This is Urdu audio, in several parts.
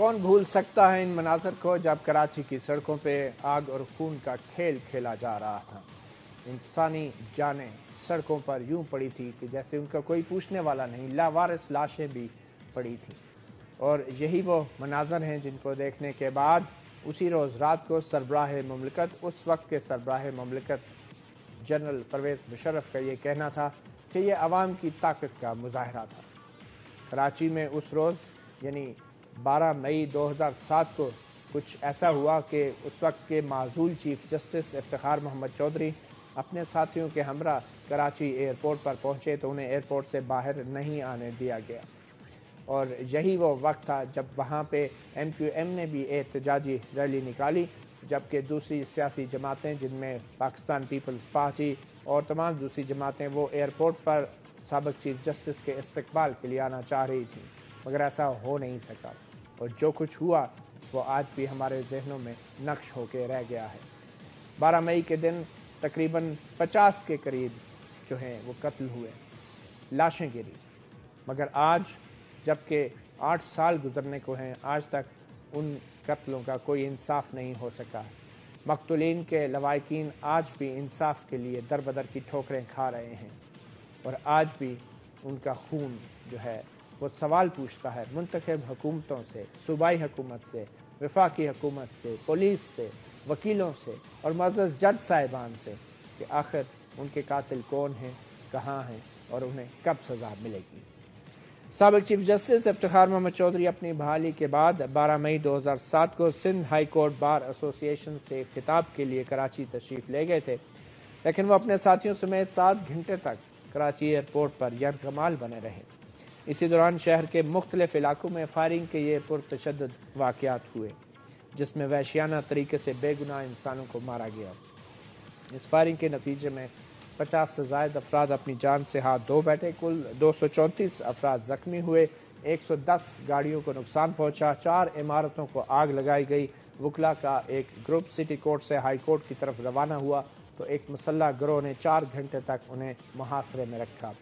کون بھول سکتا ہے ان مناظر کو جب کراچی کی سڑکوں پہ آگ اور خون کا کھیل کھیلا جا رہا تھا۔ انسانی جانیں سڑکوں پر یوں پڑی تھی کہ جیسے ان کا کوئی پوچھنے والا نہیں، لاوارث لاشیں بھی پڑی تھیں۔ اور یہی وہ مناظر ہیں جن کو دیکھنے کے بعد اسی روز رات کو سربراہ مملکت، اس وقت کے سربراہ مملکت جنرل پرویز مشرف کا یہ کہنا تھا کہ یہ عوام کی طاقت کا مظاہرہ تھا۔ کراچی میں اس روز یعنی 12 مئی 2007 کو کچھ ایسا ہوا کہ اس وقت کے معزول چیف جسٹس افتخار محمد چودھری اپنے ساتھیوں کے ہمراہ کراچی ایئرپورٹ پر پہنچے تو انہیں ایئرپورٹ سے باہر نہیں آنے دیا گیا، اور یہی وہ وقت تھا جب وہاں پہ ایم کیو ایم نے بھی احتجاجی ریلی نکالی، جبکہ دوسری سیاسی جماعتیں جن میں پاکستان پیپلز پارٹی اور تمام دوسری جماعتیں وہ ایئرپورٹ پر سابق چیف جسٹس کے استقبال کے لیے آنا چاہ رہی تھیں، مگر ایسا ہو نہیں سکا، اور جو کچھ ہوا وہ آج بھی ہمارے ذہنوں میں نقش ہو کے رہ گیا ہے۔ 12 مئی کے دن تقریباً 50 کے قریب جو ہیں وہ قتل ہوئے، لاشیں گری، مگر آج جبکہ 8 سال گزرنے کو ہیں آج تک ان قتلوں کا کوئی انصاف نہیں ہو سکا۔ مقتولین کے لواحقین آج بھی انصاف کے لیے در بدر کی ٹھوکریں کھا رہے ہیں، اور آج بھی ان کا خون جو ہے وہ سوال پوچھتا ہے منتخب حکومتوں سے، صوبائی حکومت سے، وفاقی حکومت سے، پولیس سے، وکیلوں سے اور معزز جج صاحبان سے کہ آخر ان کے قاتل کون ہیں، کہاں ہیں اور انہیں کب سزا ملے گی۔ سابق چیف جسٹس افتخار محمد چودھری اپنی بحالی کے بعد 12 مئی 2007 کو سندھ ہائی کورٹ بار ایسوسی ایشن سے خطاب کے لیے کراچی تشریف لے گئے تھے، لیکن وہ اپنے ساتھیوں سمیت 7 گھنٹے تک کراچی ایئرپورٹ پر یرغمال بنے رہے۔ اسی دوران شہر کے مختلف علاقوں میں فائرنگ کے یہ پرتشدد واقعات ہوئے جس میں وحشیانہ طریقے سے بے گناہ انسانوں کو مارا گیا۔ اس فائرنگ کے نتیجے میں 50 سے زائد افراد اپنی جان سے ہاتھ دھو بیٹھے، کل 234 افراد زخمی ہوئے، 110 گاڑیوں کو نقصان پہنچا، 4 عمارتوں کو آگ لگائی گئی۔ وکلا کا ایک گروپ سٹی کورٹ سے ہائی کورٹ کی طرف روانہ ہوا تو ایک مسلح گروہ نے 4 گھنٹے تک انہیں محاصرے میں رکھا۔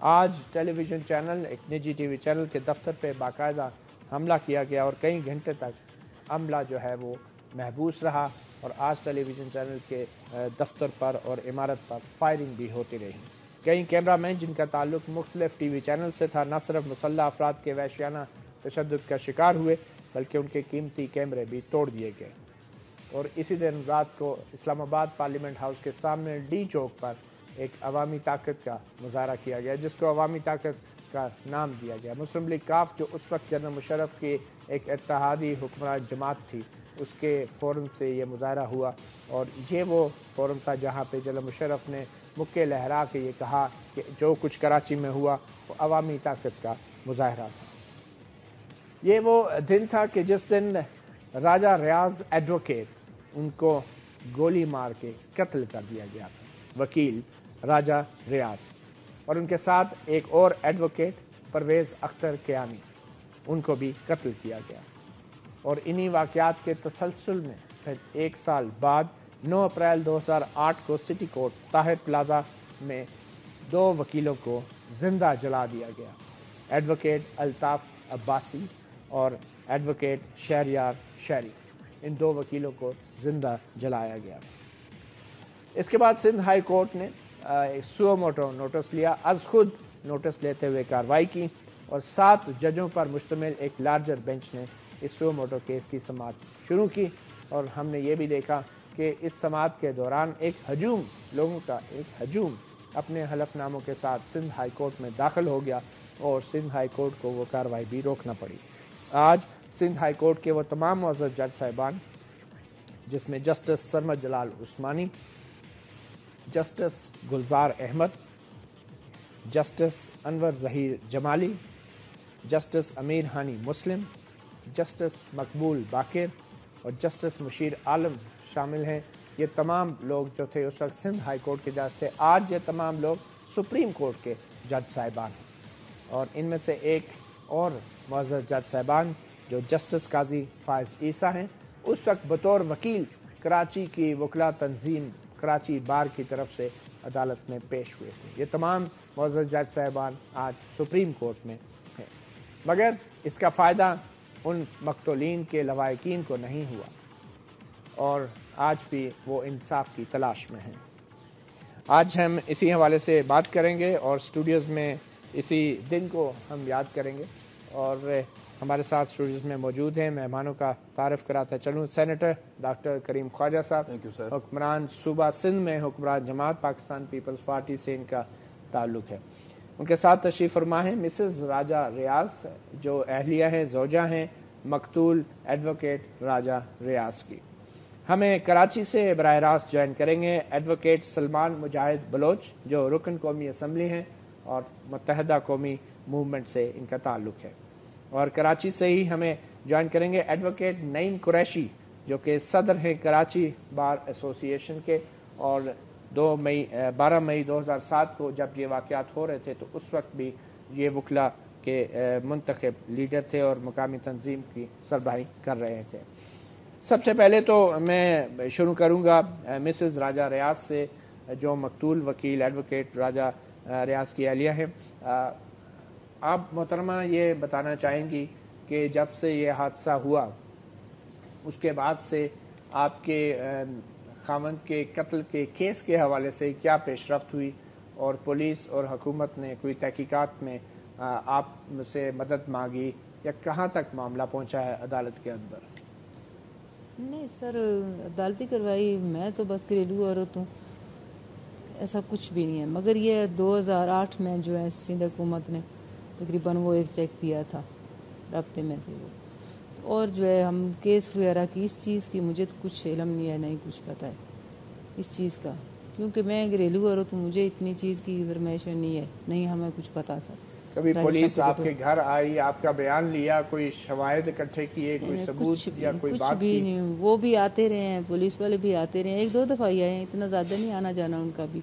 آج ٹیلی ویژن چینل، ایک نجی ٹی وی چینل کے دفتر پہ باقاعدہ حملہ کیا گیا اور کئی گھنٹے تک عملہ جو ہے وہ محبوس رہا، اور آج ٹیلی ویژن چینل کے دفتر پر اور عمارت پر فائرنگ بھی ہوتی رہی۔ کئی کیمرہ مین جن کا تعلق مختلف ٹی وی چینل سے تھا نہ صرف مسلح افراد کے وحشیانہ تشدد کا شکار ہوئے بلکہ ان کے قیمتی کیمرے بھی توڑ دیے گئے۔ اور اسی دن رات کو اسلام آباد پارلیمنٹ ہاؤس کے سامنے ڈی چوک پر ایک عوامی طاقت کا مظاہرہ کیا گیا جس کو عوامی طاقت کا نام دیا گیا۔ مسلم لیگ کاف جو اس وقت جنرل مشرف کی ایک اتحادی حکمران جماعت تھی، اس کے فورم سے یہ مظاہرہ ہوا، اور یہ وہ فورم تھا جہاں پہ جنرل مشرف نے مکے لہرا کے یہ کہا کہ جو کچھ کراچی میں ہوا وہ عوامی طاقت کا مظاہرہ تھا۔ یہ وہ دن تھا کہ جس دن راجہ ریاض ایڈوکیٹ ان کو گولی مار کے قتل کر دیا گیا تھا، وکیل راجہ ریاض، اور ان کے ساتھ ایک اور ایڈوکیٹ پرویز اختر کیانی، ان کو بھی قتل کیا گیا۔ اور انہی واقعات کے تسلسل میں پھر 1 سال بعد 9 اپریل 2008 کو سٹی کورٹ طاہر پلازا میں 2 وکیلوں کو زندہ جلا دیا گیا، ایڈوکیٹ الطاف عباسی اور ایڈوکیٹ شہریار شہری، ان 2 وکیلوں کو زندہ جلایا گیا۔ اس کے بعد سندھ ہائی کورٹ نے سو موٹو نوٹس لیا، از خود نوٹس لیتے ہوئے کارروائی کی، اور 7 ججوں پر مشتمل ایک لارجر بینچ نے اس سو موٹو کیس کی سماعت شروع کی، اور ہم نے یہ بھی دیکھا کہ اس سماعت کے دوران ایک ہجوم، لوگوں کا ایک ہجوم اپنے حلف ناموں کے ساتھ سندھ ہائی کورٹ میں داخل ہو گیا، اور سندھ ہائی کورٹ کو وہ کارروائی بھی روکنا پڑی۔ آج سندھ ہائی کورٹ کے وہ تمام معزز جج صاحبان جس میں جسٹس سرمد جلال عثمانی، جسٹس گلزار احمد، جسٹس انور ظہیر جمالی، جسٹس امیر ہانی مسلم، جسٹس مقبول باقر اور جسٹس مشیر عالم شامل ہیں۔ یہ تمام لوگ جو تھے اس وقت سندھ ہائی کورٹ کے جج تھے، آج یہ تمام لوگ سپریم کورٹ کے جج صاحبان ہیں، اور ان میں سے ایک اور معزز جج صاحبان جو جسٹس قاضی فائز عیسیٰ ہیں، اس وقت بطور وکیل کراچی کی وکلا تنظیم کراچی بار کی طرف سے عدالت میں پیش ہوئے تھے۔ یہ تمام معزز جج صاحبان آج سپریم کورٹ میں ہیں، مگر اس کا فائدہ ان مقتولین کے لواحقین کو نہیں ہوا اور آج بھی وہ انصاف کی تلاش میں ہیں۔ آج ہم اسی حوالے سے بات کریں گے اور اسٹوڈیوز میں اسی دن کو ہم یاد کریں گے، اور ہمارے ساتھ اسٹوڈیوز میں موجود ہیں۔ مہمانوں کا تعارف کراتا چلوں، سینیٹر ڈاکٹر کریم خواجہ صاحب، حکمران صوبہ سندھ میں حکمران جماعت پاکستان پیپلز پارٹی سے ان کا تعلق ہے۔ ان کے ساتھ تشریف فرما ہیں مسز راجہ ریاض، جو اہلیہ ہیں، زوجہ ہیں مقتول ایڈوکیٹ راجہ ریاض کی۔ ہمیں کراچی سے براہ راست جوائن کریں گے ایڈوکیٹ سلمان مجاہد بلوچ، جو رکن قومی اسمبلی ہیں اور متحدہ قومی موومنٹ سے ان کا تعلق ہے۔ اور کراچی سے ہی ہمیں جوائن کریں گے ایڈوکیٹ نعیم قریشی، جو کہ صدر ہیں کراچی بار ایسوسی ایشن کے، اور 12 مئی 2007 کو جب یہ واقعات ہو رہے تھے تو اس وقت بھی یہ وکلا کے منتخب لیڈر تھے اور مقامی تنظیم کی سربراہی کر رہے تھے۔ سب سے پہلے تو میں شروع کروں گا مسز راجہ ریاض سے، جو مقتول وکیل ایڈوکیٹ راجہ ریاض کی اہلیہ ہیں۔ آپ محترمہ یہ بتانا چاہیں گی کہ جب سے یہ حادثہ ہوا اس کے بعد سے آپ کے خاوند کے قتل کے کیس کے حوالے سے کیا پیش رفت ہوئی، اور پولیس اور حکومت نے کوئی تحقیقات میں آپ سے مدد مانگی، یا کہاں تک معاملہ پہنچا ہے عدالت کے اندر؟ نہیں سر، عدالتی کارروائی میں تو بس گھریلو عورت ہوں، ایسا کچھ بھی نہیں ہے۔ مگر یہ 2008 میں جو ہے سندھ حکومت نے تقریباً وہ ایک چیک دیا تھا رابطے میں تھے وہ، اور جو ہے ہم کیس وغیرہ کی اس چیز کی مجھے تو کچھ علم نہیں ہے، نہیں کچھ پتہ ہے اس چیز کا، کیونکہ میں گھریلو عورت ہوں، مجھے اتنی چیز کی انفارمیشن نہیں ہے، نہیں ہمیں کچھ پتہ تھا۔ کبھی پولیس آپ کے گھر آئی، آپ کا بیان لیا، کوئی شواہد اکٹھے کیے، کوئی ثبوت یا کوئی بات کی؟ کچھ بھی نہیں، وہ بھی آتے رہے ہیں، پولیس والے بھی آتے رہے ہیں، 1-2 دفعہ ہی آئے ہیں، اتنا زیادہ نہیں آنا جانا ان کا بھی،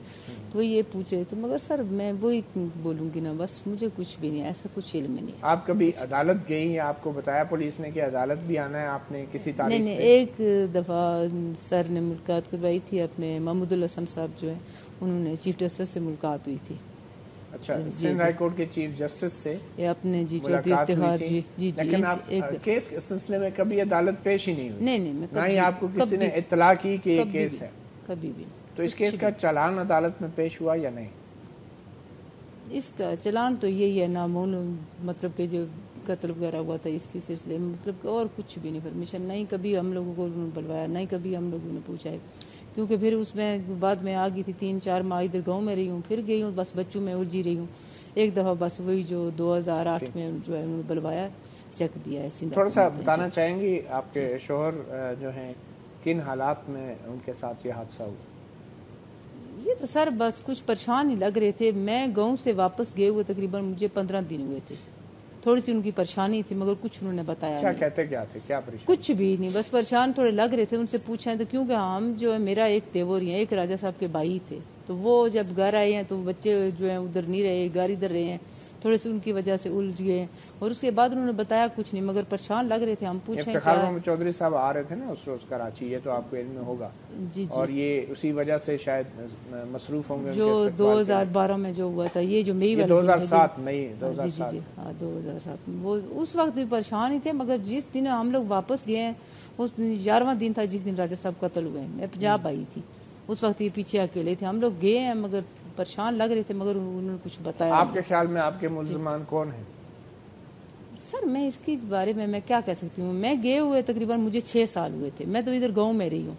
تو یہ پوچھ رہے تھے، مگر سر میں وہی بولوں گی نا، بس مجھے کچھ بھی نہیں، ایسا کچھ علم نہیں ہے۔ آپ کبھی عدالت گئی ہیں؟ آپ کو بتایا پولیس نے کہ عدالت بھی آنا ہے؟ آپ نے کسی تاریخ؟ نہیں، ایک دفعہ سر نے ملاقات کروائی تھی اپنے محمود الحسن صاحب جو ہیں، انہوں نے چیف جسٹس سے ملاقات ہوئی تھی۔ اچھا، سندھ ہائی کورٹ کے چیف جسٹس سے اپنے چودھری افتخار جی۔ لیکن آپ کیس کے سلسلے میں کبھی عدالت پیش ہی نہیں ہوئی؟ نہیں، نہ ہی آپ کو کسی نے اطلاع کی کہ یہ کیس ہے؟ کبھی بھی۔ تو اس کیس کا چلان عدالت میں پیش ہوا یا نہیں؟ اس کا چلان تو یہی ہے نامعلوم، مطلب کہ جو قتل وغیرہ ہوا تھا اس کے سلسلے میں، مطلب کہ اور کچھ بھی نہیں انفارمیشن، نہیں کبھی ہم لوگوں کو بلوایا، نہیں کبھی ہم لوگوں نے پوچھا ہے، کیونکہ پھر اس میں بعد میں آ گئی تھی 3-4 ماہ ادھر گاؤں میں رہی ہوں، پھر گئی ہوں، بس بچوں میں الجھی رہی ہوں۔ ایک دفعہ بس وہی جو 2008 میں جو ہے انہوں نے بلوایا، چیک دیا ہے سندھ۔ تھوڑا سا بتانا چاہیں گی آپ کے شوہر جو ہیں کن حالات میں ان کے ساتھ یہ حادثہ ہوا؟ یہ تو سر بس کچھ پریشان ہی لگ رہے تھے، میں گاؤں سے واپس گئے ہوئے تقریباً مجھے 15 دن ہوئے تھے، تھوڑی سی ان کی پریشانی تھی مگر کچھ انہوں نے بتایا کیا نہیں۔ کہتے کیا تھے، کیا پریشانی؟ کچھ بھی نہیں، بس پریشان تھوڑے لگ رہے تھے، ان سے پوچھا تو کیونکہ ہم جو ہے میرا ایک دیور ہی ہے، ایک راجہ صاحب کے بھائی تھے، تو وہ جب گھر آئے ہیں تو بچے جو ہیں ادھر نہیں رہے، گھر ادھر رہے ہیں، تھوڑے سے ان کی وجہ سے الجھ گئے، اور اس کے بعد انہوں نے بتایا کچھ نہیں، مگر پریشان لگ رہے تھے۔ ہم پوچھیں افتخار محمد چودھری صاحب آ رہے تھے نا اس روز کراچی، یہ تو آپ کو علم میں ہوگا، جی، اور یہ اسی وجہ سے شاید مصروف ہوں گے جو 2012 میں جو ہوا تھا، یہ جو مئی والا 2007 مئی جی ہاں 2007 وہ اس وقت بھی پریشان ہی تھے، مگر جس دن ہم لوگ واپس گئے ہیں اس دن 11واں دن تھا جس دن راجہ صاحب قتل ہوئے ہیں، میں پنجاب آئی تھی، اس وقت یہ پیچھے اکیلے تھے، ہم لوگ گئے ہیں مگر پریشان لگ رہے تھے، مگر انہوں نے کچھ بتایا۔ آپ کے خیال میں آپ کے ملزمان کون ہیں؟ سر میں اس کے بارے میں کیا کہہ سکتی ہوں، میں گئے ہوئے تقریباً مجھے 6 سال ہوئے تھے، میں تو ادھر گاؤں میں رہی ہوں،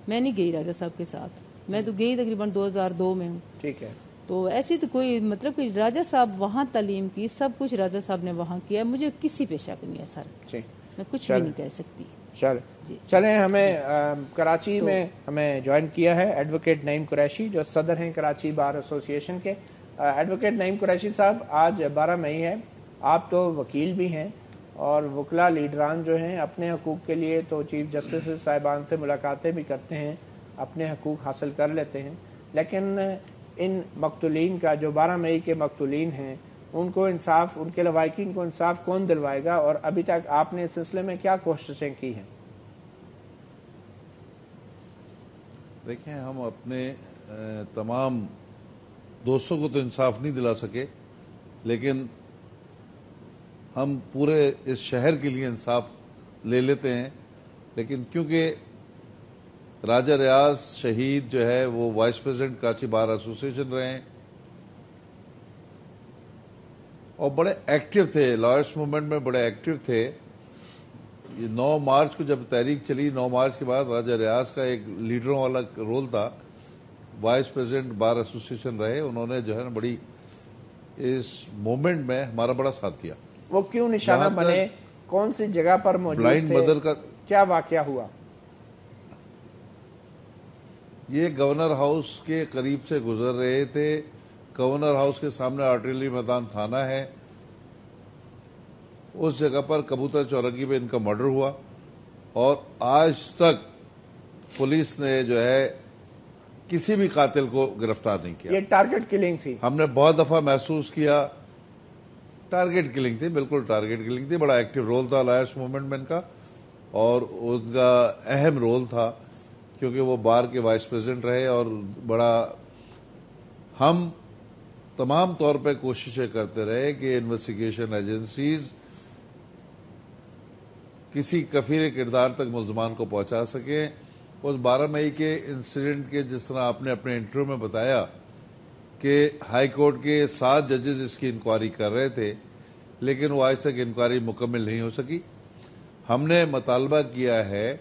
میں نہیں گئی راجہ صاحب کے ساتھ، میں تو گئی تقریباً 2002 میں ہوں۔ ٹھیک ہے، تو ایسی تو کوئی مطلب کہ راجہ صاحب وہاں تعلیم کی، سب کچھ راجہ صاحب نے وہاں کیا، مجھے کسی پہ شک نہیں ہے سر، میں کچھ بھی نہیں کہہ سکتی۔ چلیں، ہمیں کراچی میں ہمیں جوائن کیا ہے ایڈوکیٹ نعیم قریشی، جو صدر ہیں کراچی بار ایسوسی ایشن کے۔ ایڈوکیٹ نعیم قریشی صاحب، آج 12 مئی ہے، آپ تو وکیل بھی ہیں، اور وکلا لیڈران جو ہیں اپنے حقوق کے لیے تو چیف جسٹس صاحبان سے ملاقاتیں بھی کرتے ہیں، اپنے حقوق حاصل کر لیتے ہیں، لیکن ان مقتولین کا جو 12 مئی کے مقتولین ہیں ان کو انصاف، ان کے لواحقین کو انصاف کون دلوائے گا، اور ابھی تک آپ نے اس سلسلے میں کیا کوششیں کی ہیں؟ دیکھیں، ہم اپنے تمام دوستوں کو تو انصاف نہیں دلا سکے، لیکن ہم پورے اس شہر کے لیے انصاف لے لیتے ہیں، لیکن کیونکہ راجہ ریاض شہید جو ہے وہ vice president Karachi bar association رہے ہیں اور بڑے ایکٹیو تھے، لائرس موومنٹ میں بڑے ایکٹیو تھے. یہ 9 مارچ کو جب تحریک چلی، 9 مارچ کے بعد راجہ ریاض کا ایک لیڈروں والا رول تھا، وائس پریزیڈنٹ بار ایسوسیشن رہے. انہوں نے جو ہے نا بڑی اس موومنٹ میں ہمارا بڑا ساتھ دیا. وہ کیوں نشانہ بنے؟ کون سی جگہ پر موجود بلائنڈ تھے؟ مدر کا کیا واقعہ ہوا؟ یہ گورنر ہاؤس کے قریب سے گزر رہے تھے. گورنر ہاؤس کے سامنے آرٹلری میدان تھانہ ہے، اس جگہ پر کبوتر چورنگی پہ ان کا مرڈر ہوا اور آج تک پولیس نے جو ہے کسی بھی قاتل کو گرفتار نہیں کیا. یہ ٹارگٹ کلنگ تھی. ہم نے بہت دفعہ محسوس کیا ٹارگٹ کلنگ تھی، بالکل ٹارگٹ کلنگ تھی. بڑا ایکٹیو رول تھا لائرس موومنٹ میں ان کا، اور ان کا اہم رول تھا کیونکہ وہ بار کے وائس پریزیڈنٹ رہے. اور بڑا ہم تمام طور پہ کوششیں کرتے رہے کہ انویسٹیگیشن ایجنسیز کسی کفیر کردار تک ملزمان کو پہنچا سکیں. اس 12 مئی کے انسیڈنٹ کے جس طرح آپ نے اپنے انٹرویو میں بتایا کہ ہائی کورٹ کے 7 ججز اس کی انکوائری کر رہے تھے، لیکن وہ آج تک انکوائری مکمل نہیں ہو سکی. ہم نے مطالبہ کیا ہے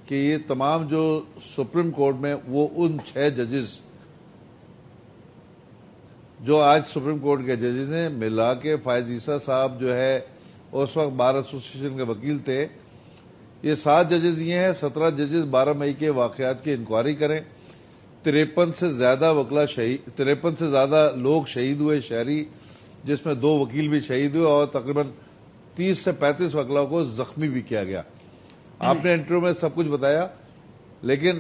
کہ یہ تمام جو سپریم کورٹ میں وہ ان 6 ججز جو آج سپریم کورٹ کے ججز ہیں، ملا کے فائز عیسیٰ صاحب جو ہے اس وقت بار ایسوسیشن کے وکیل تھے، یہ 7 ججز یہ ہیں. 17 ججز 12 مئی کے واقعات کی انکوائری کریں. 53 سے زیادہ لوگ شہید ہوئے شہری، جس میں 2 وکیل بھی شہید ہوئے اور تقریباً 30 سے 35 وکلاء کو زخمی بھی کیا گیا. آپ نے انٹرویو میں سب کچھ بتایا، لیکن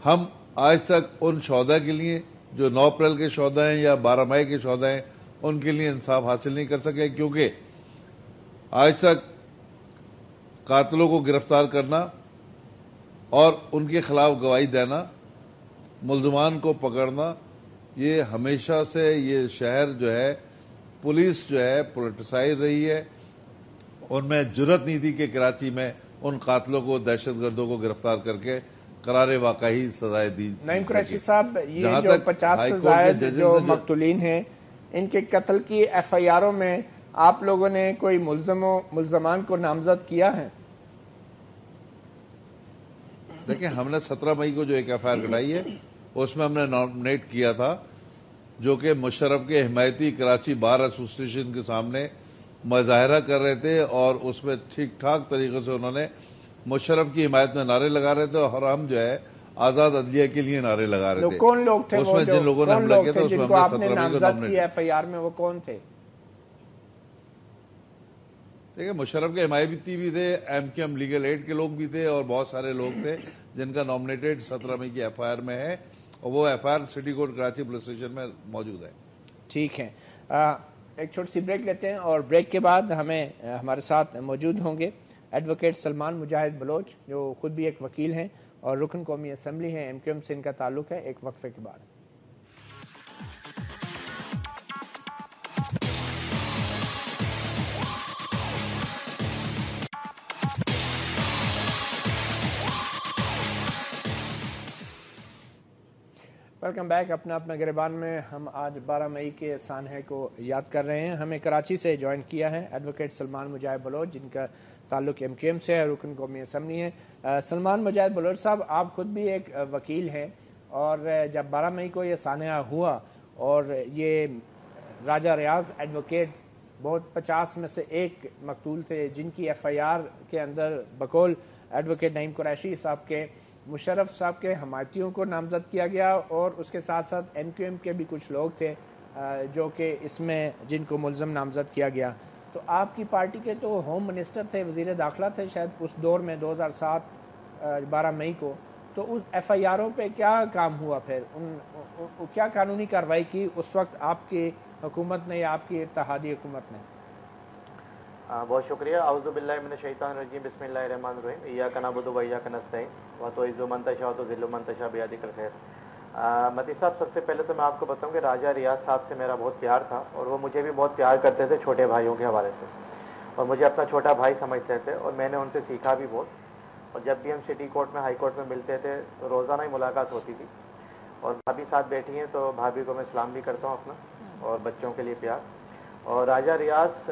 ہم آج تک ان شہداء کے لیے جو 9 اپریل کے شہداء ہیں یا 12 مئی کے شہداء ہیں ان کے لیے انصاف حاصل نہیں کر سکے، کیونکہ آج تک قاتلوں کو گرفتار کرنا اور ان کے خلاف گواہی دینا، ملزمان کو پکڑنا، یہ ہمیشہ سے یہ شہر جو ہے پولیس جو ہے پولیٹیسائز رہی ہے. ان میں جرت نہیں تھی کہ کراچی میں ان قاتلوں کو، دہشت گردوں کو گرفتار کر کے قرار واقعی سزائیں دی. نعیم قریشی صاحب، یہ جو 50 سے زائد جو مقتولین ہیں، ان کے قتل کی ایف آئی آروں میں آپ لوگوں نے کوئی ملزمان کو نامزد کیا ہے؟ دیکھیں، ہم نے 17 مئی کو جو ایک ایف آئی آر کٹائی ہے اس میں ہم نے نامنیٹ کیا تھا، جو کہ مشرف کے حمایتی کراچی بار ایسوسیشن کے سامنے مظاہرہ کر رہے تھے، اور اس میں ٹھیک ٹھاک طریقے سے انہوں نے مشرف کی حمایت میں نعرے لگا رہے تھے، اور ہم جو ہے آزاد عدلیہ کے لیے نعرے لگا رہے تھے. کون لوگ تھے اس میں جن لوگوں نے حملہ کیا تھا اس میں ہم نے 17 مئی کو نامزد کیا ایف آئی آر میں؟ وہ کون تھے؟ دیکھیں، مشرف کے حمایتی بھی تھے، M Q M legal aid کے لوگ بھی تھے، اور بہت سارے لوگ تھے جن کا نامنیٹڈ 17 مئی کی ایف آئی آر میں ہے، اور وہ F I R city court Karachi police station میں موجود ہے. ٹھیک ہے، ایک چھوٹی سی بریک لیتے ہیں، اور بریک کے بعد ہمارے ساتھ موجود ہوں گے ایڈوکیٹ سلمان مجاہد بلوچ، جو خود بھی ایک وکیل ہیں اور رکن قومی اسمبلی ہیں، ایم کیو ایم سے ان کا تعلق ہے. ایک وقفے کے بعد ویلکم بیک. اپنا گریبان میں ہم آج 12 مئی کے سانحے کو یاد کر رہے ہیں. ہمیں کراچی سے جوائن کیا ہے ایڈوکیٹ سلمان مجاہد بلوچ، جن کا تعلق ایم کیو ایم سے ہے، رکن قومی اسمبلی ہے. سلمان مجاہد بلوچ صاحب، آپ خود بھی ایک وکیل ہیں، اور جب 12 مئی کو یہ سانحہ ہوا اور یہ راجہ ریاض ایڈوکیٹ بہت 50 میں سے ایک مقتول تھے، جن کی ایف آئی آر کے اندر بقول ایڈوکیٹ نعیم قریشی صاحب کے، مشرف صاحب کے حمایتیوں کو نامزد کیا گیا، اور اس کے ساتھ ساتھ ایم کیو ایم کے بھی کچھ لوگ تھے جو کہ اس میں جن کو ملزم نامزد کیا گیا. تو آپ کی پارٹی کے تو ہوم منسٹر تھے، وزیر داخلہ تھے شاید اس دور میں 2007 12 مئی کو. تو اس ایف آئی آروں پہ کیا کام ہوا؟ پھر کیا قانونی کارروائی کی اس وقت آپ کی حکومت نے یا آپ کی اتحادی حکومت نے؟ بہت شکریہ. اعوذ باللہ من الشیطان الرجیم، بسم اللہ الرحمن الرحیم. ایاک نعبد و ایاک نستعین وتعز من تشاء وتذل من تشاء بیدک الخیر. متی صاحب، سب سے پہلے تو میں آپ کو بتاؤں کہ راجہ ریاض صاحب سے میرا بہت پیار تھا، اور وہ مجھے بھی بہت پیار کرتے تھے چھوٹے بھائیوں کے حوالے سے. اور مجھے اپنا چھوٹا بھائی سمجھتے تھے اور میں نے ان سے سیکھا بھی بہت. اور جب بھی ہم سٹی کورٹ میں ہائی کورٹ میں ملتے تھے تو روزانہ ہی ملاقات ہوتی تھی. اور بھابھی ساتھ بیٹھی ہیں تو بھابھی کو میں سلام بھی کرتا ہوں اپنا, اور بچوں کے لیے پیار. اور راجہ ریاض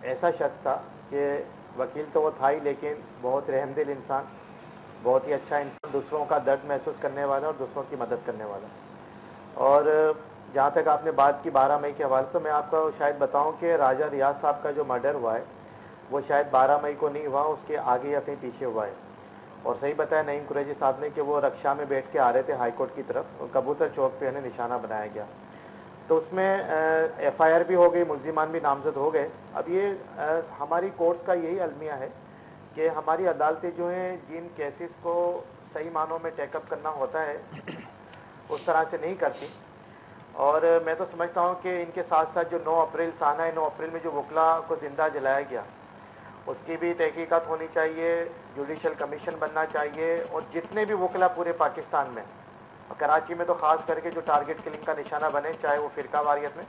ایسا شخص تھا کہ وکیل تو وہ تھا ہی, لیکن بہت رحم دل انسان, بہت ہی اچھا انسان, دوسروں کا درد محسوس کرنے والا اور دوسروں کی مدد کرنے والا. اور جہاں تک آپ نے بات کی 12 مئی کے حوالے سے, میں آپ کو شاید بتاؤں کہ راجہ ریاض صاحب کا جو مرڈر ہوا ہے وہ شاید 12 مئی کو نہیں ہوا, اس کے آگے یا کہیں پیچھے ہوا ہے. اور صحیح بتایا نعیم قریشی صاحب نے کہ وہ رکشا میں بیٹھ کے آ رہے تھے ہائی کورٹ کی طرف, اور کبوتر چوک پہ انہیں نشانہ بنایا گیا. تو اس میں ایف آئی آر بھی ہو گئی, ملزمان بھی نامزد ہو گئے. اب یہ ہماری کورٹس کا یہی المیہ ہے کہ ہماری عدالتیں جو ہیں جن کیسز کو صحیح معنوں میں ٹیک اپ کرنا ہوتا ہے اس طرح سے نہیں کرتی. اور میں تو سمجھتا ہوں کہ ان کے ساتھ ساتھ جو 9 اپریل سانحہ 9 اپریل میں جو وکلا کو زندہ جلایا گیا اس کی بھی تحقیقات ہونی چاہیے, جوڈیشل کمیشن بننا چاہیے. اور جتنے بھی وکلا پورے پاکستان میں, کراچی میں تو خاص کر کے جو ٹارگٹ کلنگ کا نشانہ بنے, چاہے وہ فرقہ واریت میں,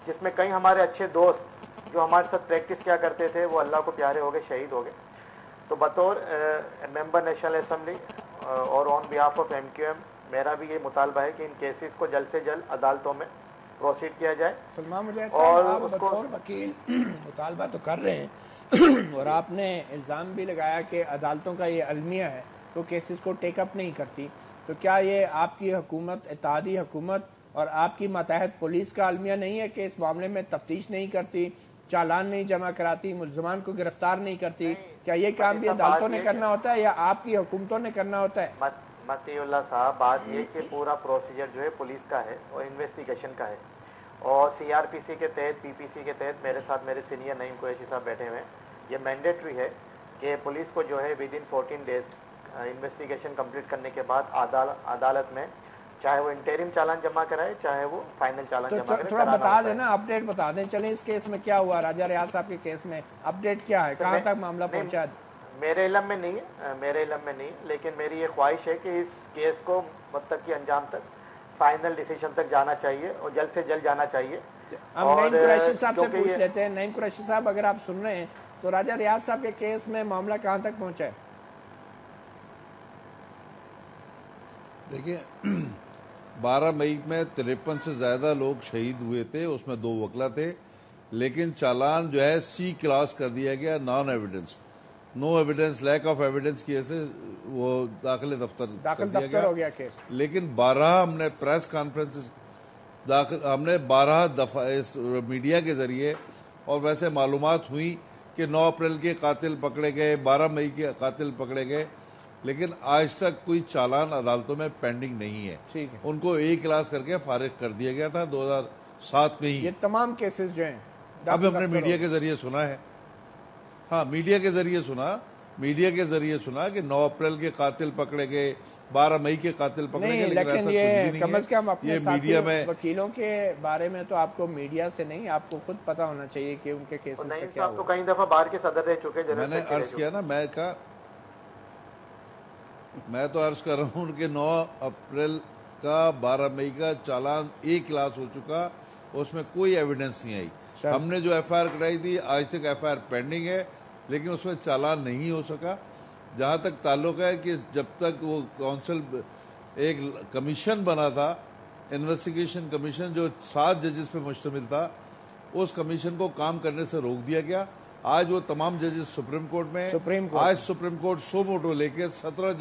جس میں کئی ہمارے اچھے دوست جو ہمارے ساتھ پریکٹس کیا کرتے تھے وہ اللہ کو پیارے ہو گئے, شہید ہو گئے. تو بطور ممبر نیشنل اسمبلی اور آن بیہاف آف MQM میرا بھی یہ مطالبہ ہے کہ ان کیسز کو جلد سے جلد عدالتوں میں پروسیڈ کیا جائے. سلمان مجاہد اور صاحب, آپ اس کو بطور وکیل مطالبہ تو کر رہے ہیں اور آپ نے الزام بھی لگایا کہ عدالتوں کا یہ المیہ ہے تو کیسز کو ٹیک اپ نہیں کرتی. تو کیا یہ آپ کی حکومت, اتحادی حکومت اور آپ کی ماتحت پولیس کا المیہ نہیں ہے کہ اس معاملے میں تفتیش نہیں کرتی, چالان نہیں جمع کراتی, ملزمان کو گرفتار نہیں کرتی؟ کیا یہ کام بھی عدالتوں نے کرنا ہوتا ہے یا آپ کی حکومتوں نے کرنا ہوتا ہے؟ متی اللہ صاحب, بات یہ کہ پورا پروسیجر جو ہے پولیس کا ہے اور انویسٹیگیشن کا ہے. اور CRPC کے تحت, PPC کے تحت میرے ساتھ میرے سینئر نعیم قریشی صاحب بیٹھے ہوئے ہیں, یہ مینڈیٹری ہے کہ پولیس کو جو ہے with in 14 days investigation complete کرنے کے بعد عدالت میں چاہے وہ انٹریم چالان جمع کرائے چاہے وہ فائنل چالان جمع کرائے. تھوڑا بتا دیں نا, اپڈیٹ بتا دیں. چلیں اس کیس میں کیا ہوا, راجہ ریاض صاحب کے کیس میں اپڈیٹ کیا ہے, کہاں تک معاملہ پہنچا؟ میرے علم میں نہیں, لیکن میری یہ خواہش ہے کہ اس کیس کو مطلب کہ انجام تک, فائنل ڈیسیژن تک جانا چاہیے اور جلد سے جلد جانا چاہیے. ہم نعیم قریشی صاحب سے پوچھ لیتے ہیں. نعیم قریشی صاحب, اگر آپ سن رہے ہیں تو راجہ ریاض صاحب کے کیس میں معاملہ کہاں تک پہنچا ہے؟ دیکھیں 12 مئی میں 53 سے زیادہ لوگ شہید ہوئے تھے, اس میں 2 وکلا تھے, لیکن چالان جو ہے C کلاس کر دیا گیا, non evidence, no evidence, lack of evidence کی وجہ سے وہ داخل دفتر ہو گیا کیس. لیکن 12 ہم نے پریس کانفرنس ہم نے 12 دفعہ اس میڈیا کے ذریعے, اور ویسے معلومات ہوئی کہ 9 اپریل کے قاتل پکڑے گئے, 12 مئی کے قاتل پکڑے گئے, لیکن آج تک کوئی چالان عدالتوں میں پینڈنگ نہیں ہے. ان کو A کلاس کر کے فارغ کر دیا گیا تھا 2007 میں ہی. یہ تمام کیسز جو ہیں اب ہم نے میڈیا کے ذریعے سنا ہے, ہاں میڈیا کے ذریعے سنا کہ 9 اپریل کے قاتل پکڑے گئے, 12 مئی کے قاتل پکڑے گئے, لیکن یہ کم از کم اپنے ساتھی وکیلوں کے بارے میں تو آپ کو میڈیا سے نہیں, آپ کو خود پتا ہونا چاہیے کہ ان کے کیسز کا کیا ہوا. تو کئی دفعہ بار کے صدر رہ چکے, میں نے عرض کیا نا, میں تو عرض کر رہا ہوں کہ 9 اپریل کا 12 مئی کا چالان A کلاس ہو چکا, اس میں کوئی ایویڈنس نہیں آئی. ہم نے جو FIR کرائی تھی آج تک FIR پینڈنگ ہے, لیکن اس میں چالان نہیں ہو سکا. جہاں تک تعلق ہے کہ جب تک وہ کونسل ایک کمیشن بنا تھا, انویسٹیگیشن کمیشن جو 7 ججز پہ مشتمل تھا, اس کمیشن کو کام کرنے سے روک دیا گیا. آج وہ تمام ججز سپریم کورٹ میں, آج سپریم کورٹ سو موٹو لے کے 17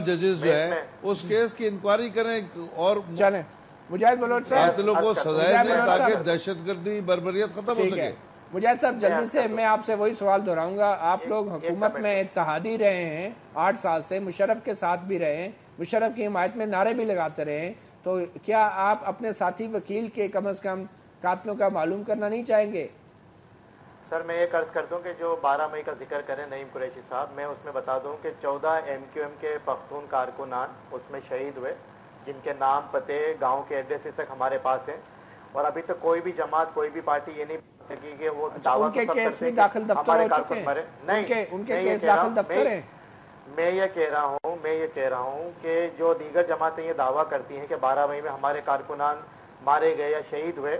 ججز جو ہے اس کیس کی انکوائری کریں اور چلیں مجاہد بلوچ صاحب قاتلوں کو سزائیں دیں تاکہ دہشت گردی بربریت ختم ہو سکے. مجاہد صاحب جلدی سے میں آپ سے وہی سوال دہراؤں گا, آپ لوگ حکومت میں اتحادی رہے ہیں 8 سال سے, مشرف کے ساتھ بھی رہے ہیں, مشرف کی حمایت میں نعرے بھی لگاتے رہے ہیں, تو کیا آپ اپنے ساتھی وکیل کے کم از کم قاتلوں کا معلوم کرنا نہیں چاہیں گے؟ سر میں یہ عرض کر دوں کہ جو 12 مئی کا ذکر کریں نعیم قریشی صاحب, میں اس میں بتا دوں کہ 14 MQM کے پختون کارکنان اس میں شہید ہوئے, جن کے نام, پتے, گاؤں کے ایڈریس تک ہمارے پاس ہیں. اور ابھی تک کوئی بھی جماعت, کوئی بھی پارٹی یہ نہیں بتا سکی کہ وہ ان کے کیس بھی داخل دفتر ہو چکے ہیں. نہیں, ان کے کیس داخل دفتر ہیں. میں یہ کہہ رہا ہوں کہ جو دیگر جماعتیں یہ دعویٰ کرتی ہیں کہ 12 مئی میں ہمارے کارکنان مارے گئے یا شہید ہوئے,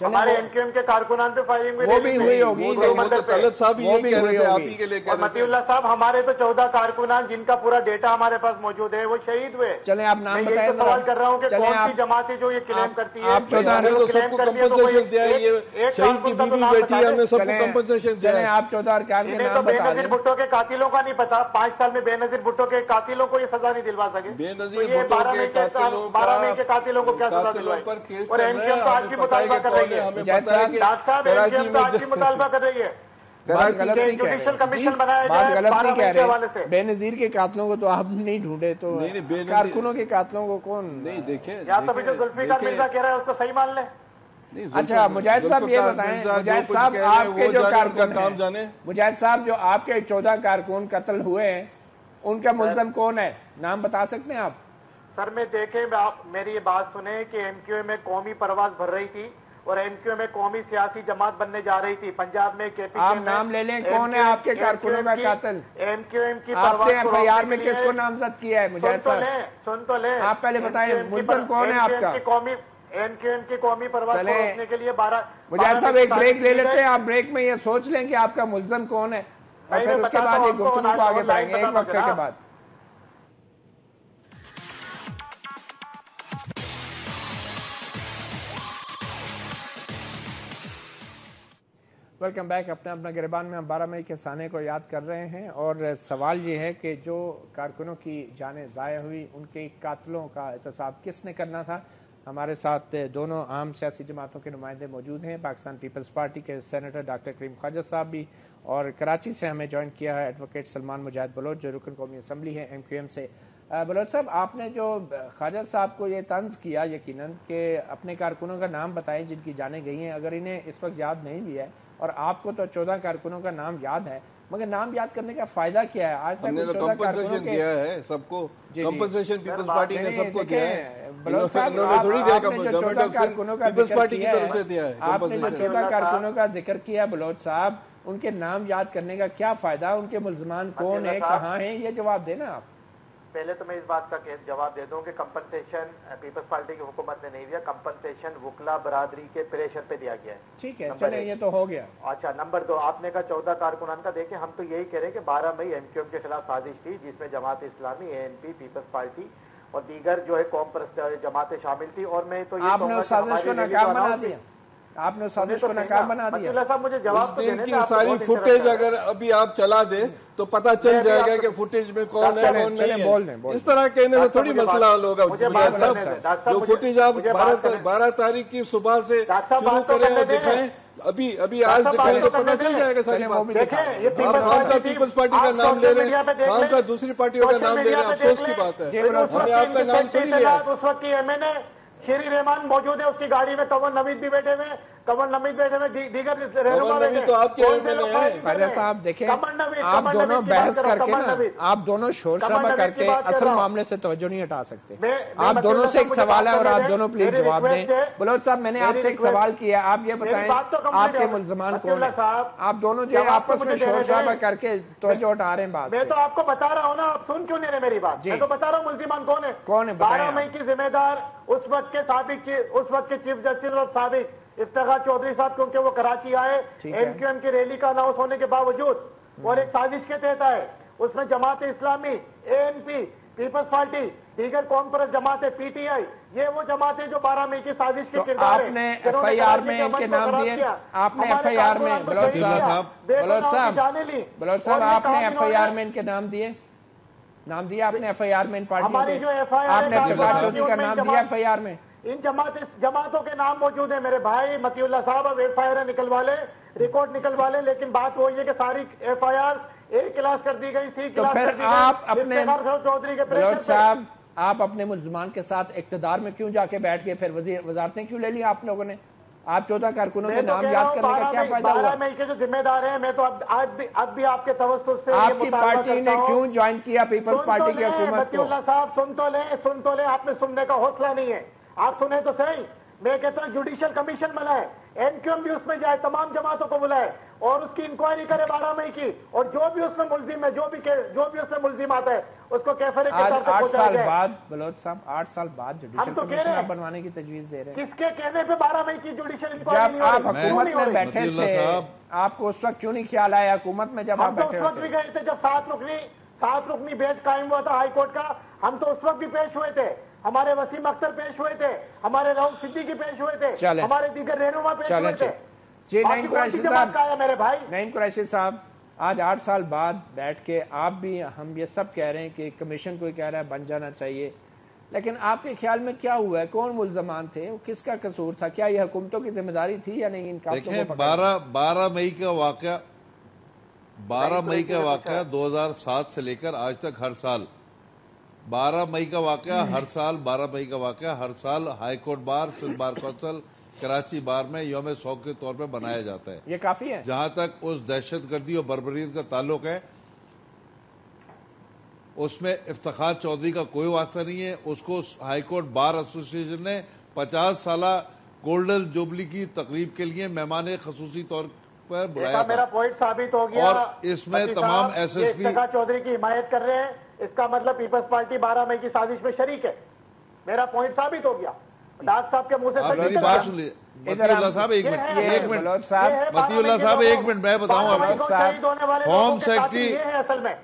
ہمارے MQM کے کارکنان پہ فائرنگ وہ بھی ہوئی ہوگی، وہ تو طلعت صاحب یہ کہہ رہے تھے، آپ ہی کے لیے کہہ رہے متی اللہ صاحب ہمارے تو 14 کارکنان جن کا پورا ڈیٹا ہمارے پاس موجود ہے وہ شہید ہوئے. چلیں آپ نام میں بتائیں. یہ سوال کر رہا ہوں کہ کون سی جماعت ہے جو یہ کلیم کرتی ہے؟ آپ 14 نے تو سب کو کمپنسیشن دیا ہے، یہ شہید کی بیوی بیٹی ہے، ہم نے سب کو کمپنسیشن دیا ہے. آپ 14 ارکان کے انہیں تو نام بے بتا نظیر دیں. بھٹو کے قاتلوں کا نہیں پتا. 5 سال میں بے نظیر بھٹو کے قاتلوں کو یہ سزا نہیں دلوا سکے. بے نظیر بھٹو کے قاتلوں 12 مئی کے قاتلوں کو کیا سزا دلوائی؟ پر کیس اور چل رہا MQM ہے، تو آج ہمیں بھی پتہ ہے مطالبہ کہ کر کون رہی ہے، ہے. ہمیں پتہ ہے کہ ڈاکٹر صاحب MQM تو آج بھی مطالبہ کر رہی ہے. بات غلط نہیں کہہ جوڈیشل رہے، کمیشن بنایا بات جائے غلط 12 نہیں مئی کہہ کے حوالے رہے. سے. بے نظیر کے قاتلوں کو تو آپ نہیں ڈھونڈے تو نہیں، بے نظیر- کارکنوں کے قاتلوں کو کون؟ نہیں دیکھیں یا تو جو ذوالفقار مرزا کہہ رہا ہے اس کو صحیح مان لیں. اچھا مجاہد صاحب یہ بتائیں، مجاہد صاحب آپ کے جو کارکن کام جانے، مجاہد صاحب جو آپ کے 14 کارکن قتل ہوئے ہیں ان کا ملزم کون ہے؟ نام بتا سکتے ہیں آپ؟ سر میں دیکھیں، میری یہ بات سنیں کہ MQM میں قومی پرواز بھر رہی تھی اور MQM میں قومی سیاسی جماعت بننے جا رہی تھی. پنجاب میں آپ نام لے لیں، کون ہے آپ کے کارکنوں کا قاتل؟ MQM کی آپ پرواز نے FIR میں کس کو نامزد کیا ہے مجاہد صاحب؟ سن تو لیں. آپ پہلے بتائیں ملزم کون ہے آپ کا؟ MQM کی قومی پرواز کو روکنے کے لیے 12 مجاہد صاحب ایک بریک لے لیتے ہیں. آپ بریک میں یہ سوچ لیں کہ آپ کا ملزم کون ہے اور پھر اس کے بعد یہ گفتگو کو آگے بڑھائیں گے ایک وقفے کے بعد. Welcome back. اپنا گریبان میں ہم 12 مئی کے سانے کو یاد کر رہے ہیں اور سوال یہ ہے کہ جو کارکنوں کی جانیں ضائع ہوئی ان کے قاتلوں کا احتساب کس نے کرنا تھا. ہمارے ساتھ دونوں عام سیاسی جماعتوں کے نمائندے موجود ہیں. پاکستان پیپلز پارٹی کے سینیٹر ڈاکٹر کریم خواجہ صاحب بھی، اور کراچی سے ہمیں جوائن کیا ہے ایڈوکیٹ سلمان مجاہد بلوچ جو رکن قومی اسمبلی ہے MQM سے. بلوچ صاحب، آپ نے جو خواجہ صاحب کو یہ طنز کیا یقیناً کہ اپنے کارکنوں کا نام بتائیں جن کی جانیں گئی ہیں، اگر انہیں اس وقت یاد نہیں بھی ہے اور آپ کو تو 14 کارکنوں کا نام یاد ہے، مگر نام یاد کرنے کا فائدہ کیا ہے؟ آج تک ہم نے تو کمپنسیشن دیا ہے سب کو. کمپنسیشن پیپلز پارٹی نے سب کو دیا ہے. بلوچ صاحب، انہوں نے تھوڑی دیا، گورنمنٹ کارکنوں کا پیپلز پارٹی کی طرف سے دیا ہے. آپ نے جو 14 کارکنوں کا ذکر کیا بلوچ صاحب، ان کے نام یاد کرنے کا کیا فائدہ؟ ان کے ملزمان کون ہیں، کہاں ہیں، یہ جواب دینا آپ. پہلے تو میں اس بات کا جواب دے دوں کہ کمپنسیشن پیپلز پارٹی کی حکومت نے نہیں دیا. کمپنسیشن وکلا برادری کے پریشر پہ دیا گیا ہے. ٹھیک ہے، چلیں یہ تو ہو گیا. اچھا، نمبر 2 آپ نے کہا 14 کارکنان کا. دیکھیں ہم تو یہی کہہ رہے ہیں کہ 12 مئی MQM کے خلاف سازش تھی جس میں Jamaat Islami, ANP، Peoples party اور دیگر جو ہے قوم پرست جماعتیں شامل تھی. اور میں تو یہ آپ نے اس سازش کو ناکام بنا دیا. آپ نے سازش کو ناکام بنا دیا. صاحب مجھے جواب تو دینے کی ساری فوٹیج اگر ابھی آپ چلا دیں تو پتہ چل جائے گا کہ فوٹیج میں کون ہے کون نہیں ہے. اس طرح کہنے سے تھوڑی مسئلہ حل ہوگا. جو فوٹیج آپ 12 تاریخ کی صبح سے شروع کریں اور دکھائیں، ابھی آج دکھائیں تو پتہ چل جائے گا ساری بات. آپ خام کا پیپلز پارٹی کا نام لے رہے ہیں، خام کا دوسری پارٹیوں کا نام لے رہے ہیں، افسوس کی بات ہے. ہم نے آپ کا نام تھوڑی لیا. اس وقت کی MNA شیری رحمان موجود ہے، اس کی گاڑی میں قمر نوید بھی بیٹھے ہوئے، دیگر رہنما بیٹھے. تو آپ کے MNA ہیں. خواجہ صاحب دیکھیں، آپ دونوں بحث کر کے نا، آپ دونوں شور شرابہ کر کے اصل معاملے سے توجہ نہیں ہٹا سکتے. آپ دونوں سے ایک سوال ہے اور آپ دونوں پلیز جواب دیں. بلوچ صاحب، میں نے آپ سے ایک سوال کیا، آپ یہ بتائیں آپ کے ملزمان کون ہیں؟ آپ دونوں جو آپس میں شور شرابہ کر کے توجہ ہٹا رہے ہیں بات. میں تو آپ کو بتا رہا ہوں نا، آپ سن کیوں نہیں رہے میری بات؟ میں تو بتا رہا ہوں ملزمان کون ہے. کون ہے 12 مئی کی ذمہ دار اس وقت کے چیف جسٹس اور سابق افتخار چودھری صاحب، کیونکہ وہ کراچی آئے MQM کی ریلی کا اناؤنس ہونے کے باوجود اور ایک سازش کے تحت آئے. اس میں Jamaat Islami, ANP، Peoples party, دیگر قوم پرست جماعتیں، PTI، یہ وہ جماعتیں جو 12 مئی کی سازش کے کردار ہیں. آپ نے FIR میں ان کے نام دیے، آپ نے FIR میں بلوچ صاحب آپ نے FIR میں ان کے نام دیے، نام دیا آپ نے FIR میں ان پارٹیوں کے، آپ نے افتخار چودھری کا نام دیا FIR میں. ان جماعتوں کے نام موجود ہیں میرے بھائی متی اللہ صاحب. اب FIR نکلوا لے، ریکارڈ نکلوا لے، لیکن بات وہی ہے کہ ساری FIR A کلاس کر دی گئی، C تو کلاس پھر کر دی گئی. آپ اپنے چودھری کے بلوچ صاحب، آپ اپنے ملزمان کے ساتھ اقتدار میں کیوں جا کے بیٹھ کے پھر وزارتیں کیوں لے لی آپ لوگوں نے؟ آپ 14 کارکنوں کے نام یاد کرنے کا کیا فائدہ ہوا؟ 12 مئی کے جو ذمہ دار ہیں، میں تو اب بھی آپ کے توسط سے آپ کی پارٹی نے کیوں جوائن کیا پیپلز پارٹی کی حکومت متی کو؟ اللہ صاحب سن تو لیں، آپ نے سننے کا حوصلہ نہیں ہے. آپ سنیں تو صحیح. میں کہتا ہوں جوڈیشل کمیشن بنائے، MQM بھی اس میں جائے، تمام جماعتوں کو بلائے اور اس کی انکوائری کرے 12 مئی کی, اور جو بھی اس میں ملزم ہے, جو بھی اس میں ملزمات ہے اس کو کیفرے کے طور پہ 8 پہنچایا سال جائے. بعد بلوچ صاحب 8 سال بعد ہم جوڈیشل تو کہہ رہے کمیشن ہیں, آپ بنوانے کی تجویز دے رہے ہیں. کس کے کہنے پہ 12 مئی کی جوڈیشل انکوائری جب نہیں ہو آپ رہی؟ حکومت میں بیٹھے متی اللہ تھے صاحب, آپ کو اس وقت کیوں نہیں خیال آیا حکومت میں جب آپ ہم تو بیٹھے اس وقت بھی ہوتے؟ گئے تھے جب 7 رکنی بینچ قائم ہوا تھا ہائی کورٹ کا, ہم تو اس وقت بھی پیش ہوئے تھے, ہمارے وسیم اختر پیش ہوئے تھے, ہمارے راؤف صدیقی پیش ہوئے تھے, چلیں. ہمارے دیگر رہنما پیش ہوئے تھے. جی باقی نعیم کون قریشی سی جماعت کا ہے میرے بھائی؟ نعیم قریشی صاحب, آج 8 سال بعد بیٹھ کے آپ بھی ہم یہ سب کہہ رہے ہیں کہ کمیشن کو کہہ رہا ہے بن جانا چاہیے, لیکن آپ کے خیال میں کیا ہوا ہے؟ کون ملزمان تھے؟ کس کا قصور تھا؟ کیا یہ حکومتوں کی ذمہ داری تھی یا نہیں؟ ان کا دیکھیں 12 مئی کا واقعہ 2007 سے لے کر آج تک ہر سال 12 مئی کا واقعہ ہر سال high court bar, Sindh bar council, Karachi bar میں یوم سوگ کے طور پہ بنایا جاتا ہے. یہ کافی ہے. جہاں تک اس دہشت گردی اور بربریت کا تعلق ہے اس میں افتخار چودھری کا کوئی واسطہ نہیں ہے. اس کو ہائی کورٹ بار ایسوسی ایشن نے 50 سالہ گولڈن جوبلی کی تقریب کے لیے مہمان خصوصی طور پر بلایا میرا تھا, پوائنٹ ثابت ہو گیا. اور اس میں تمام S S P Iftikhar Chaudhry کی حمایت کر رہے ہیں, اس کا مطلب پیپلز پارٹی 12 مئی کی سازش میں شریک ہے. میرا پوائنٹ ثابت ہو گیا. ڈاکٹر صاحب کے منہ سے میری بات سن لیجیے. متی اللہ صاحب ایک منٹ میں بتاؤں آپ کو. ہوم سیکرٹری یہ ہے اصل میں.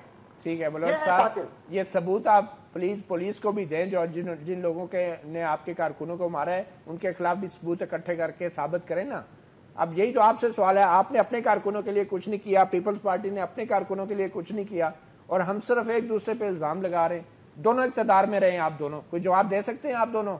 ٹھیک ہے بلوچ صاحب, یہ ثبوت آپ پلیز پولیس کو بھی دیں جو جن لوگوں کے نے آپ کے کارکنوں کو مارا ہے, ان کے خلاف بھی ثبوت اکٹھے کر کے ثابت کریں نا. اب یہی تو آپ سے سوال ہے, آپ نے اپنے کارکنوں کے لیے کچھ نہیں کیا, پیپلز پارٹی نے اپنے کارکنوں کے لیے کچھ نہیں کیا, اور ہم صرف ایک دوسرے پہ الزام لگا رہے ہیں. دونوں اقتدار میں رہے ہیں آپ دونوں, کوئی جواب دے سکتے ہیں آپ دونوں؟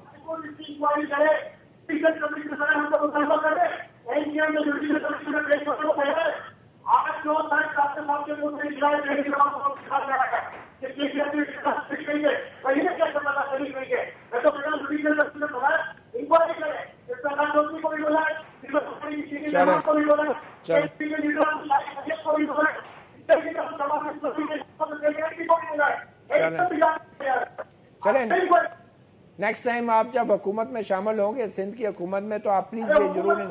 چلیں نیکسٹ ٹائم آپ جب حکومت میں شامل ہوں گے, سندھ کی حکومت میں, تو آپ پلیز یہ ضرور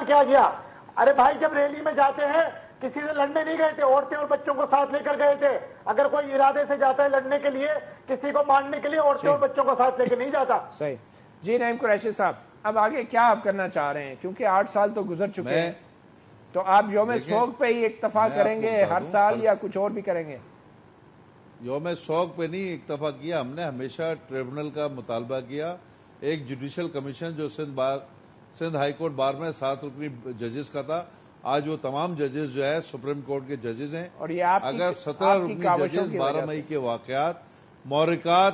کیا گیا. ارے بھائی جب ریلی میں جاتے ہیں کسی سے لڑنے نہیں گئے تھے, عورتیں اور بچوں کو ساتھ لے کر گئے تھے. اگر کوئی ارادے سے جاتا ہے لڑنے کے لیے, کسی کو مارنے کے لیے, عورتیں اور بچوں کو ساتھ لے کے نہیں جاتا. صحیح. جی نعیم قریشی صاحب, اب آگے کیا آپ کرنا چاہ رہے ہیں؟ کیونکہ 8 سال تو گزر چکے ہیں, تو آپ یوم سوگ پہ ہی اکتفا کریں گے ہر سال یا کچھ اور بھی کریں گے؟ یوم سوگ پہ نہیں اکتفا کیا ہم نے, ہمیشہ ٹریبونل کا مطالبہ کیا. ایک جوڈیشل کمیشن جو سندھ ہائی کورٹ بار میں 7 رکنی ججز کا تھا, آج وہ تمام ججز جو ہے سپریم کورٹ کے ججز ہیں. اور یہ اگر 17 رکنی ججز 12 مئی کے واقعات, محرکات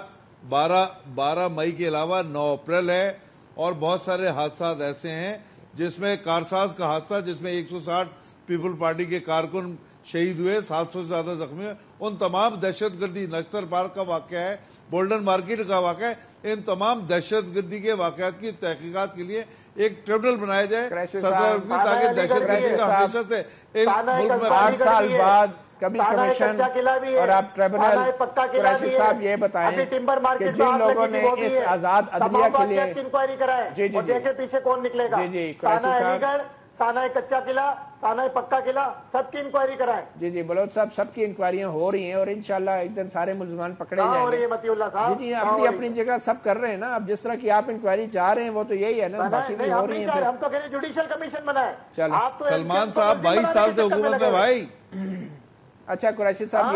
12 مئی کے علاوہ 9 اپریل ہے, اور بہت سارے حادثات ایسے ہیں جس میں کارساز کا حادثہ جس میں 160 پیپل پارٹی کے کارکن شہید ہوئے, 700 سے زیادہ زخمی ہوئے, ان تمام دہشت گردی, نشتر پارک کا واقعہ ہے, گولڈن مارکیٹ کا واقعہ ہے, ان تمام دہشت گردی کے واقعات کی تحقیقات کے لیے ایک ٹریبونل بنایا جائے 17 رکنی, تاکہ دہشت گردی کا ہمیشہ سے ایک ملک میں 8 سال بعد کبھی کمیشن اور آپ ٹریبونل. قریشی صاحب یہ بتائیں کہ جن لوگوں نے اس آزاد عدلیہ کے لیے انکوائری کرائے, دیکھیں پیچھے کون نکلے گا. تانہ کچا قلعہ, تانہ پکا قلعہ, سب کی انکوائری کرائیں. جی بلوچ صاحب, سب کی انکوائریاں ہو رہی ہیں, اور انشاءاللہ ایک دن سارے ملزمان پکڑے جائیں گے. متی اللہ صاحب جی اپنی جگہ سب کر رہے ہیں نا. اب جس طرح کی آپ انکوائری چاہ رہے ہیں وہ تو یہی ہے نا, باقی بھی ہو رہی ہیں. ہم تو کہہ رہے ہیں جوڈیشل کمیشن بنائے. سلمان صاحب 22 سال سے حکومت میں بھائی. اچھا قریشی صاحب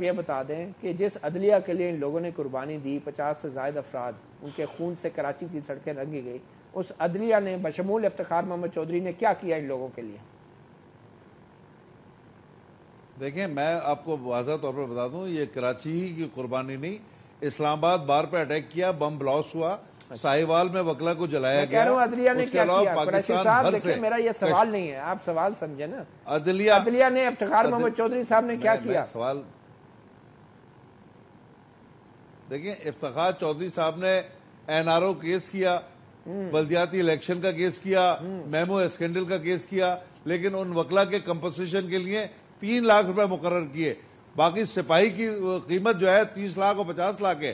یہ بتا دیں کہ جس عدلیہ کے لیے ان لوگوں نے قربانی دی, 50 سے زائد افراد, ان کے خون سے کراچی کی سڑکیں رنگی گئی, اس عدلیہ نے بشمول افتخار محمد چودھری نے کیا کیا ان لوگوں کے لیے؟ دیکھیں میں آپ کو واضح طور پر بتا دوں, یہ کراچی ہی کی قربانی نہیں, اسلام آباد بار پہ اٹیک کیا, بم بلاسٹ ہوا, ساہیوال میں وکلا کو جلایا گیا. عدلیہ نے کیا کیا؟ قریشی صاحب دیکھیں, میرا یہ سوال نہیں ہے, آپ سوال سمجھے نا. عدلیہ نے افتخار محمد چودھری صاحب نے کیا کیا؟ سوال دیکھیں, افتخار چودھری صاحب نے NRO کیس کیا, بلدیاتی الیکشن کا کیس کیا, میمو اسکینڈل کا کیس کیا, لیکن ان وکلا کے کمپنسیشن کے لیے 3 لاکھ روپے مقرر کیے. باقی سپاہی کی قیمت جو ہے 30 لاکھ اور 50 لاکھ ہے.